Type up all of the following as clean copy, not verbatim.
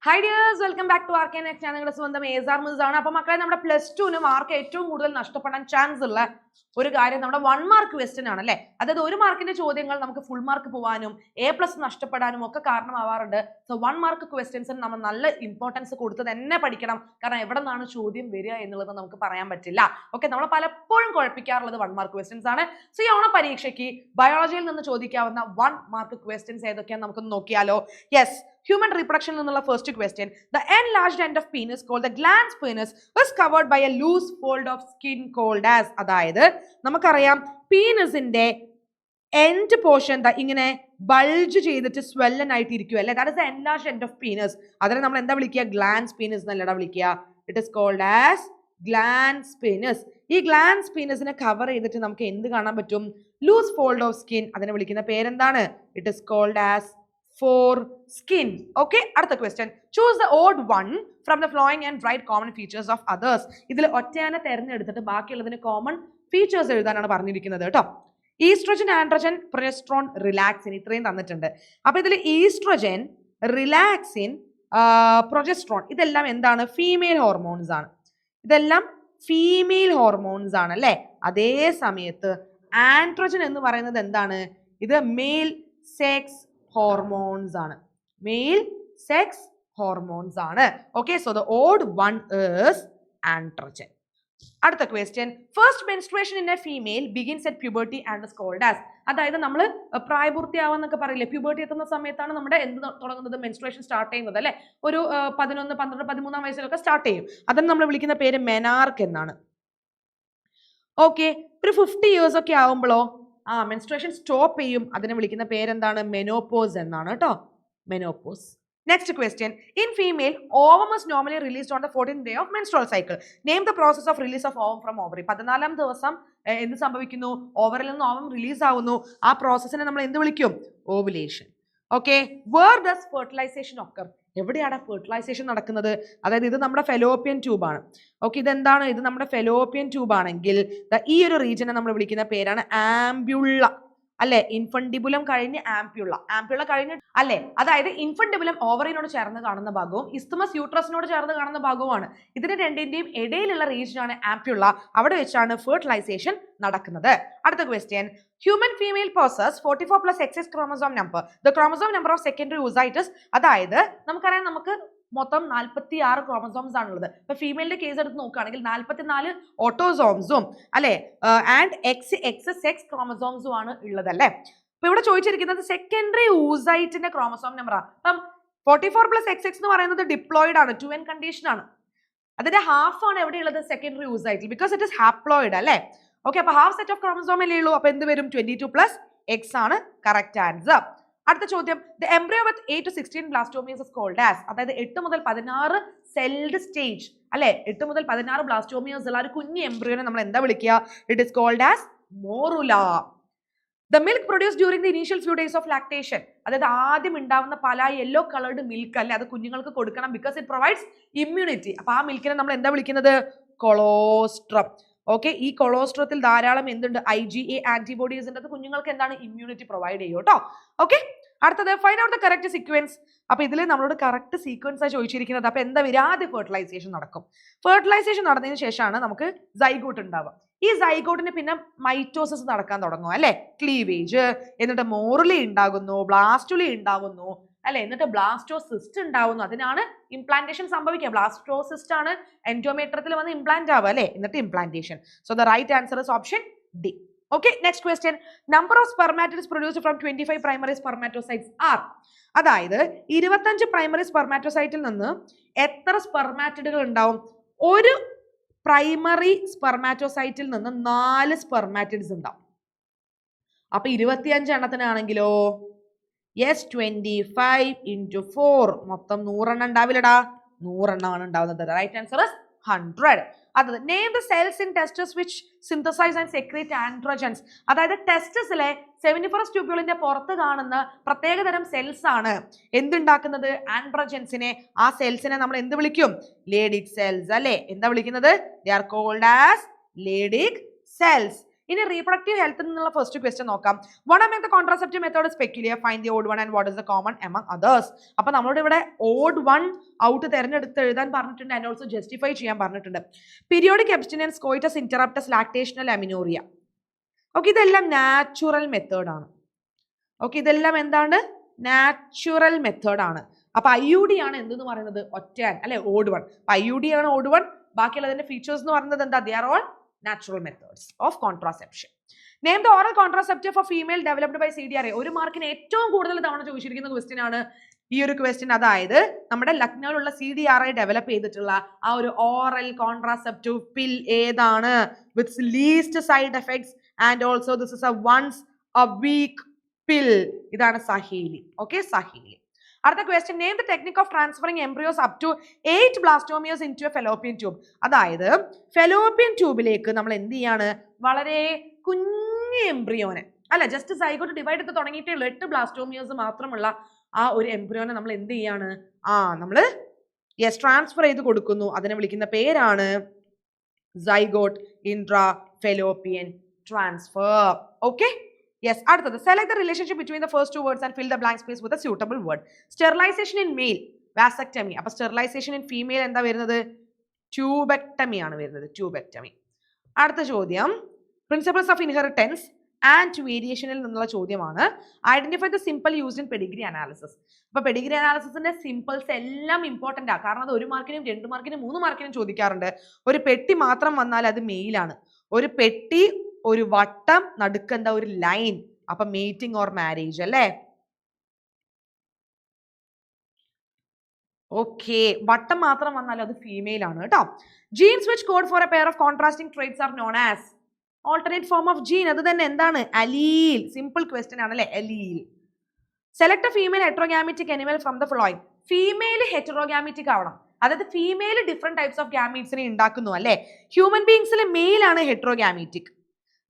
High dears, welcome back to RK next. ഞാൻ നിങ്ങളുടെ സ്വന്തം ഏസാർ മിസ് ആണ്. അപ്പൊ മക്കളെ, നമ്മുടെ +2 മാർക്ക് ഏറ്റവും കൂടുതൽ നഷ്ടപ്പെടാൻ ചാൻസ് ഉള്ള ഒരു കാര്യം നമ്മുടെ 1 മാർക്ക് ക്വസ്റ്റ്യൻ ആണ് അല്ലെ. അതായത് 1 മാർക്കിന്റെ ചോദ്യങ്ങൾ നമുക്ക് ഫുൾ മാർക്ക് പോവാനും A+ നഷ്ടപ്പെടാനും ഒക്കെ കാരണമാവാറുണ്ട്. സോ 1 മാർക്ക് ക്വസ്റ്റ്യൻസിന് നമ്മൾ നല്ല ഇമ്പോർട്ടൻസ് കൊടുത്ത് തന്നെ പഠിക്കണം. കാരണം എവിടെ നിന്നാണ് ചോദ്യം വരിക എന്നുള്ളത് നമുക്ക് പറയാൻ പറ്റില്ല. ഓക്കെ, നമ്മൾ പലപ്പോഴും കുഴപ്പിക്കാറുള്ളത് 1 മാർക്ക് ക്വസ്റ്റ്യൻസ് ആണ്. സോ ഈ ഓണ പരീക്ഷയ്ക്ക് ബയോളജിയിൽ നിന്ന് ചോദിക്കാവുന്ന 1 മാർക്ക് ക്വസ്റ്റ്യൻസ് ഏതൊക്കെയാണെന്ന് നമുക്ക് നോക്കിയാലോ. യെസ്, human reproduction എന്നുള്ള first question. The enlarged end of penis called the glans penis is covered by a loose fold of skin called as. അതായത് നമുക്കറിയാം പീനസിന്റെ എൻഡ് പോർഷൻ ഇങ്ങനെ ബൾജ് ചെയ്തിട്ട് സ്വെല്ലൻ ആയിട്ട് ഇരിക്കും അല്ലെ. That is the enlarged end of penis. അതിനെ നമ്മൾ എന്താ വിളിക്കുക? ഗ്ലാൻസ് പീനസ് എന്നല്ലടാ വിളിക്കുക. It is called as glans penis. ഈ ഗ്ലാൻസ് പീനസിനെ കവർ ചെയ്തിട്ട് നമുക്ക് എന്ത് കാണാൻ പറ്റും? Loose fold of skin. അതിനെ വിളിക്കുന്ന പേരെന്താണ്? It is called as foreskin. Okay, അടുത്ത question. Choose the odd one from the following and write common features of others. ഇതിൽ ഒറ്റയാനെ തെരഞ്ഞെടുത്തിട്ട് ബാക്കിയുള്ളതിന് കോമൺ ഫീച്ചേഴ്സ് എഴുതാനാണ് പറഞ്ഞിരിക്കുന്നത് കേട്ടോ. ഈസ്ട്രജൻ, ആൻഡ്രോജൻ, പ്രൊജസ്ട്രോൺ, റിലാക്സിൻ, ഇത്രയും തന്നിട്ടുണ്ട്. അപ്പൊ ഇതിൽ ഈസ്ട്രജൻ, റിലാക്സിൻ, പ്രൊജസ്ട്രോൺ ഇതെല്ലാം എന്താണ്? ഫീമെയിൽ ഹോർമോൺസ് ആണ്. ഇതെല്ലാം ഫീമെയിൽ ഹോർമോൺസ് ആണ് അല്ലെ. അതേ സമയത്ത് ആൻഡ്രോജൻ എന്ന് പറയുന്നത് എന്താണ്? ഇത് മെയിൽ സെക്സ് ഹോർമോൺസ് ആണ്. മെയിൽ സെക്സ് ഹോർമോൺസ് ആണ്. Okay, so the odd one is androgen. അടുത്ത question. First menstruation in a female begins at puberty and is called as. അതായത് നമ്മൾ പ്രായപൂർത്തിയാവാന്നൊക്കെ പറയില്ലേ, പ്യൂബർട്ടി എത്തുന്ന സമയത്താണ് നമ്മുടെ എന്ത് തുടങ്ങുന്നത്? മെൻസ്ട്രുവേഷൻ സ്റ്റാർട്ട് ചെയ്യുന്നത് അല്ലെ. ഒരു 11, 12, 13 വയസ്സിലൊക്കെ സ്റ്റാർട്ട് ചെയ്യും. അതിന് നമ്മൾ വിളിക്കുന്ന പേര് മെനാർക്ക് എന്നാണ്. ഓക്കെ, ഒരു 50 years ഒക്കെ ആവുമ്പോഴോ മെൻസ്ട്രുവേഷൻ സ്റ്റോപ്പ് ചെയ്യും. അതിനെ വിളിക്കുന്ന പേരെന്താണ്? മെനോപോസ് എന്നാണ് കേട്ടോ. Menopause. Next question. In female ovum is normally released on the 14th day of menstrual cycle. Name the process of release of ovum from ovary. 14ാം ദിവസം എന്ത് സംഭവിക്കുന്നു? ഓവറിൽ നിന്ന് ഓവം റിലീസ് ആവുന്നു. ആ പ്രോസസ്സിനെ നമ്മൾ എന്ത് വിളിക്കും? Ovulation. Okay, where does fertilization occur? എവിടെയാണ് ഫെർട്ടിലൈസേഷൻ നടക്കുന്നത്? അതായത് ഇത് നമ്മുടെ ഫെലോപ്പിയൻ ട്യൂബ് ആണ്. ഓക്കെ, ഇതെന്താണ്? ഇത് നമ്മുടെ ഫെലോപ്പിയൻ ട്യൂബ് ആണെങ്കിൽ ഈ ഒരു റീജിയനെ നമ്മൾ വിളിക്കുന്ന പേരാണ് ആംബ്യുള്ള അല്ലെ. ഇൻഫണ്ടിബുലം കഴിഞ്ഞ് ആംപ്യുള്ള, ആംപ്യുള്ള കഴിഞ്ഞ് അല്ലെ. അതായത് ഇൻഫണ്ടിബുലം ഓവറിനോട് ചേർന്ന് കാണുന്ന ഭാഗവും ഇസ്തമസ് യൂട്രസിനോട് ചേർന്ന് കാണുന്ന ഭാഗവുമാണ്. ഇതിന് രണ്ടിന്റെയും ഇടയിലുള്ള റീജിയനാണ് ആംപ്യുള്ള. അവിടെ വെച്ചാണ് ഫെർട്ടിലൈസേഷൻ നടക്കുന്നത്. അടുത്ത question. Human female possess 44 plus XX chromosome number. The chromosome number of secondary oocytes. അതായത് നമുക്കറിയാം, നമുക്ക് മൊത്തം 46 ക്രോമസോംസ് ആണുള്ളത്. ഇപ്പൊ ഫീമെയിലിന്റെ കേസ് എടുത്ത് നോക്കുകയാണെങ്കിൽ 44 ഓട്ടോസോംസും അല്ലെ ആൻഡ് XX ക്രോമസോംസും ആണ് ഉള്ളത് അല്ലെ. അപ്പൊ ഇവിടെ ചോദിച്ചിരിക്കുന്നത് സെക്കൻഡറി ഊസൈറ്റിന്റെ ക്രോമസോം നമ്പർ ആണ്. അപ്പം 44 plus XX എന്ന് പറയുന്നത് ഡിപ്ലോയിഡ് ആണ്, 2n കണ്ടീഷൻ ആണ്. അതിന്റെ ഹാഫ് ആണ് എവിടെയുള്ളത്? സെക്കൻഡറി ഊസൈറ്റിൽ, ബിക്കോസ് ഇറ്റ് ഇസ് ഹാപ്ലോയിഡ് അല്ലെ. ഓക്കെ, അപ്പൊ ഹാഫ് സെറ്റ് ഓഫ് ക്രോമസോം അല്ലേ ഉള്ളൂ. അപ്പൊ എന്ത് വരും? 22 plus X ആണ് കറക്റ്റ് ആൻസർ. അടുത്ത ചോദ്യം. The embryo with 8 to 16 blastomeres is called as. അതായത് 8 മുതൽ 16 സെൽഡ് സ്റ്റേജ് അല്ലെ. 8 മുതൽ 16 ബ്ലാസ്റ്റോമിയസ് ഉള്ള ഒരു കുഞ്ഞു എംബ്രിയോനെ നമ്മൾ എന്താ വിളിക്കുക? It is called as morula. The milk produce during the initial few days of lactation. അതായത് ആദ്യം ഉണ്ടാവുന്ന പല യെല്ലോ കളേർഡ് മിൽക്ക് അല്ലെ, അത് കുഞ്ഞുങ്ങൾക്ക് കൊടുക്കണം, ബിക്കോസ് ഇറ്റ് പ്രൊവൈഡ്സ് ഇമ്മ്യൂണിറ്റി. അപ്പൊ ആ മിൽക്കിനെ നമ്മൾ എന്താ വിളിക്കുന്നത്? കൊളോസ്ട്രം. ഓക്കെ, ഈ കൊളോസ്ട്രത്തിൽ ധാരാളം എന്തുണ്ട്? IgA ആന്റിബോഡീസ് ഉണ്ട്. അത് കുഞ്ഞുങ്ങൾക്ക് എന്താണ്? ഇമ്മ്യൂണിറ്റി പ്രൊവൈഡ് ചെയ്യും കേട്ടോ. ഓക്കെ, അടുത്തത്. Find out the correct sequence. അപ്പൊ ഇതിൽ നമ്മളോട് കറക്റ്റ് സീക്വൻസ് ആണ് ചോദിച്ചിരിക്കുന്നത്. അപ്പൊ എന്താ വരിക? ആദ്യം ഫെർട്ടിലൈസേഷൻ നടക്കും. ഫെർട്ടിലൈസേഷൻ നടന്നതിന് ശേഷമാണ് നമുക്ക് സൈഗോട്ട് ഉണ്ടാവുക. ഈ സൈഗോട്ടിന് പിന്നെ മൈറ്റോസിസ് നടക്കാൻ തുടങ്ങും അല്ലെ. ക്ലീവേജ്, എന്നിട്ട് മോറുലി ഉണ്ടാകുന്നു, ബ്ലാസ്റ്റുലി ഉണ്ടാകുന്നു അല്ലെ, എന്നിട്ട് ബ്ലാസ്റ്റോസിസ്റ്റ് ഉണ്ടാവുന്നു. അതിനാണ് ഇംപ്ലാന്റേഷൻ സംഭവിക്കുക. ബ്ലാസ്റ്റോസിസ്റ്റ് ആണ് എൻഡോമെട്രിയത്തിൽ വന്ന് ഇംപ്ലാന്റ് ആവുക അല്ലെ, എന്നിട്ട് implantation. So the right answer is option D. Okay, next question. Number of spermatids produced from 25 primary spermatocytes are. അതായത് 25 പ്രൈമറി സ്പെർമാറ്റോസൈറ്റിൽ നിന്ന് എത്ര സ്പെർമാറ്റിഡുകൾ ഉണ്ടാവും? ഒരു പ്രൈമറി സ്പെർമാറ്റോസൈറ്റിൽ നിന്ന് 4 സ്പെർമാറ്റിഡ്സ് ഉണ്ടാവും. അപ്പൊ 25 എണ്ണത്തിനാണെങ്കിലോ യെസ് 25 into 4 മൊത്തം 100 എണ്ണം ഉണ്ടാവില്ലടാ. 100 എണ്ണമാണ് ഉണ്ടാവുന്നത്. Right answer is 100. അടുത്തത്. Name the cells in testes which synthesize and secrete androgens. അതായത് ടെസ്റ്റസിലെ സെമിനിഫറസ് ട്യൂബ്യൂളിന്റെ പുറത്ത് കാണുന്ന പ്രത്യേകതരം സെൽസ് ആണ് എന്തുണ്ടാക്കുന്നത്? ആൻഡ്രോജൻസിനെ. ആ സെൽസിനെ നമ്മൾ എന്ത് വിളിക്കും? ലേഡിക് സെൽസ് അല്ലെ. എന്താ വിളിക്കുന്നത്? They are called as Leydig cells. ഇനി റീപ്രൊഡക്റ്റീവ് ഹെൽത്തിൽ നിന്നുള്ള ഫസ്റ്റ് ക്വസ്റ്റ്യൻ നോക്കാം. One among the contraceptive method is peculiar, find the odd one and what is the common among others. അപ്പൊ നമ്മളോട് ഇവിടെ ഓഡ് വൺ ഔട്ട് തിരഞ്ഞെടുത്ത് എഴുതാൻ പറഞ്ഞിട്ടുണ്ട് ആൻഡ് ഓൾസോ ജസ്റ്റിഫൈ ചെയ്യാൻ പറഞ്ഞിട്ടുണ്ട്. Periodic abstinence, coitus interruptus, lactational amenorrhea. Okay, ഇതെല്ലാം natural method ആണ്. ഓക്കെ, ഇതെല്ലാം എന്താണ്? നാച്ചുറൽ മെത്തേഡ് ആണ്. അപ്പൊ IUD ആണ് എന്തെന്ന് പറയുന്നത്? ഒറ്റ അല്ലെ, ഓഡ് വൺ. IUD ആണ് ഓഡ് വൺ. ബാക്കിയുള്ളതിന്റെ ഫീച്ചേഴ്സ് എന്ന് പറയുന്നത് എന്താ? They are all natural methods of contraception. Name the oral contraceptive for female developed by CDRA. ഒരു മാർക്കിന് ഏറ്റവും കൂടുതൽ തവണ ചോദിച്ചിരിക്കുന്ന ക്വസ്റ്റ്യൻ ആണ് ഈ ഒരു ക്വസ്റ്റ്യൻ. അതായത് നമ്മുടെ ലക്നൌവിലുള്ള CDRA ഡെവലപ്പ് ചെയ്തിട്ടുള്ള ആ ഒരു ഓറൽ കോൺട്രാസെപ്റ്റീവ് പിൽ ഏതാണ്? With least side effects and also this is a once a week pill. ഇതാണ് സഹീലി. ഓക്കെ, സഹീലി. അടുത്ത question, name the technique of transferring embryos up to 8 blastomeres into a Fallopian tube. അതായത് ഫെലോപ്പിയൻ ട്യൂബിലേക്ക് നമ്മൾ എന്ത് ചെയ്യാണ്? വളരെ കുഞ്ഞു എംബ്രിയോനെ, അല്ല ജസ്റ്റ് സൈഗോട്ട് ഡിവൈഡ് ചെയ്ത് തുടങ്ങിയിട്ടേ ഉള്ളൂ, 8 ബ്ലാസ്റ്റോമിയോസ് മാത്രമുള്ള ആ ഒരു എംബ്രിയോനെ നമ്മൾ എന്ത് ചെയ്യാണ്? നമ്മൾ ട്രാൻസ്ഫർ ചെയ്ത് കൊടുക്കുന്നു. അതിനെ വിളിക്കുന്ന പേരാണ് zygote intra fallopian transfer. Okay, yes. അടുത്തത്, select the relationship between the first two words and fill the blank space with a suitable word. Sterilization in male, vasectomy. അപ്പോൾ sterilization in female എന്താ വരുന്നത്? Tubectomy ആണ് വരുന്നത്, tubectomy. അടുത്ത ചോദ്യം, principles of inheritance and വേരിയേഷനിൽ നിന്നുള്ള ചോദ്യമാണ്. Identify the simple used in Pedigree analysis. അപ്പൊ പെഡിഗ്രി അനാലിസിസിന്റെ സിമ്പിൾസ് എല്ലാം ഇമ്പോർട്ടന്റ് ആണ്. കാരണം അത് 1 മാർക്കിനും 2 മാർക്കിനും 3 മാർക്കിനും ചോദിക്കാറുണ്ട്. ഒരു പെട്ടി മാത്രം വന്നാൽ അത് മെയിലാണ്. ഒരു പെട്ടി, ഒരു വട്ടം, നടുക്കെന്താ ഒരു ലൈൻ. അപ്പൊ മീറ്റിംഗ് ഓർ മാരേജ് അല്ലേ? ഓക്കെ, വട്ടം മാത്രം വന്നാൽ അത് ഫീമെയിൽ ആണ് കേട്ടോ. Genes which code for a pair of contrasting traits are known as alternate form of gene. അത് തന്നെ എന്താണ്? അലീൽ. സിമ്പിൾ ക്വസ്റ്റ്യൻ ആണ് അല്ലെ, allele. Select a female heterogametic animal from the following. Female heterogametic ആവണം. അതായത് ഫീമെയിൽ ഡിഫറെന്റ് ടൈപ്സ് ഓഫ് ഗാമീറ്റ്സിനെ ഉണ്ടാക്കുന്നു അല്ലെ. ഹ്യൂമൻ ബീങ്സിൽ മെയിൽ ആണ് ഹെറ്ററോഗാമിറ്റിക്,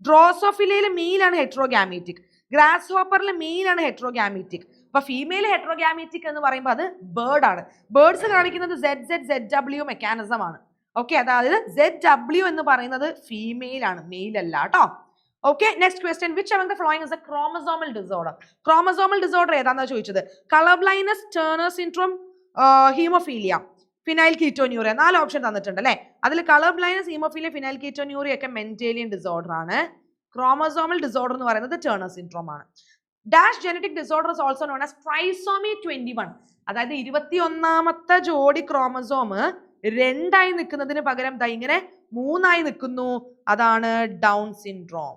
ഡ്രോസോഫിലയിൽ മെയിൽ ആണ് ഹെറ്ററോഗാമിറ്റിക്, ഗ്രാസ് ഹോപ്പറിൽ മെയിൽ ആണ് ഹെറ്ററോഗാമിറ്റിക്. അപ്പൊ ഫീമെയിൽ ഹെറ്ററോഗാമിറ്റിക് എന്ന് പറയുമ്പോൾ അത് ബേർഡ് ആണ്. ബേർഡ്സ് കാണിക്കുന്നത് ZZZW മെക്കാനിസം ആണ്. ഓക്കെ, അതായത് ZW എന്ന് പറയുന്നത് ഫീമെയിൽ ആണ്, മെയിൽ അല്ല കേട്ടോ. Okay, next question, which among the following is a chromosomal disorder? chromosomal disorder ഏതാണെന്നാ ചോദിച്ചത്? Colour blindness, turner syndrome, haemophilia, phenyl ketonuria. 4 option തന്നിട്ടുണ്ട് അല്ലെ. അതിൽ colour blindness, haemophilia, phenyl ketonuria ഒക്കെ മെന്റേലിയൻ ഡിസോർഡർ ആണ്. ക്രോമസോമൽ ഡിസോർഡർ എന്ന് പറയുന്നത് ടേണർ സിൻഡ്രോം ആണ്. Dash genetic disorder is also known as trisomy 21. അതായത് 21ാമത്തെ ജോഡി ക്രോമസോം 2ആയി നിൽക്കുന്നതിന് പകരം ഇങ്ങനെ 3ആയി നിൽക്കുന്നു. അതാണ് ഡൗൺ സിൻഡ്രോം.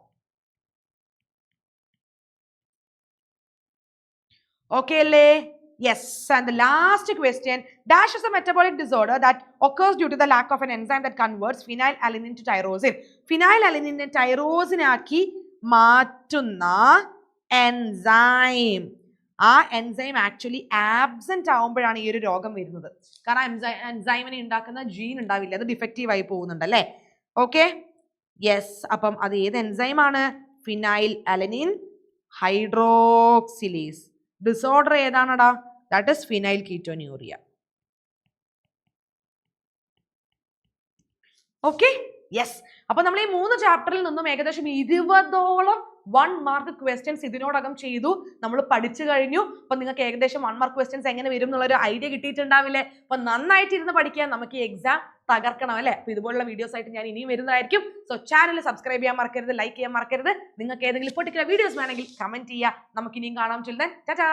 ഓക്കെ അല്ലേ? Yes. And the last question, dash is a metabolic disorder that occurs due to the lack of an enzyme that converts phenylalanine to tyrosine. Phenylalanine tyrosine ആക്കി മാറ്റുന്ന എൻസൈം. ആ enzyme actually absent ആവുമ്പോഴാണ് ഈ ഒരു രോഗം വരുന്നത്. കാരണം എൻസൈമിനെ ഉണ്ടാക്കുന്ന ജീൻ ഉണ്ടാവില്ല, അത് ഡിഫക്റ്റീവ് ആയി പോകുന്നുണ്ട് അല്ലേ. Okay, yes. അപ്പം അത് ഏത് എൻസൈം ആണ്? Phenylalanine hydroxylase. ഡിസോർഡർ ഏതാണടാ? That is phenylketonuria. Okay, yes. അപ്പൊ നമ്മൾ ഈ 3 ചാപ്റ്ററിൽ നിന്നും ഏകദേശം 20ഓളം 1 മാർക്ക് ക്വസ്റ്റ്യൻസ് ഇതിനോടകം ചെയ്തു, നമ്മൾ പഠിച്ചു കഴിഞ്ഞു. അപ്പൊ നിങ്ങൾക്ക് ഏകദേശം 1 മാർക്ക് ക്വസ്റ്റ്യൻസ് എങ്ങനെ വരും എന്നുള്ളൊരു ഐഡിയ കിട്ടിയിട്ടുണ്ടാവില്ലേ? അപ്പൊ നന്നായിട്ട് ഇരുന്ന് പഠിക്കാൻ, നമുക്ക് ഈ എക്സാം തകർക്കണം അല്ലെ. അപ്പൊ ഇതുപോലുള്ള വീഡിയോസ് ആയിട്ട് ഞാൻ ഇനിയും വരുന്നതായിരിക്കും. സോ ചാനൽ സബ്സ്ക്രൈബ് ചെയ്യാൻ മറക്കരുത്, ലൈക്ക് ചെയ്യാൻ മറക്കരുത്. നിങ്ങൾക്ക് ഏതെങ്കിലും പെർട്ടിക്കുലർ വീഡിയോസ് വേണമെങ്കിൽ കമന്റ് ചെയ്യുക. നമുക്ക് ഇനിയും കാണാം. Till then Tata.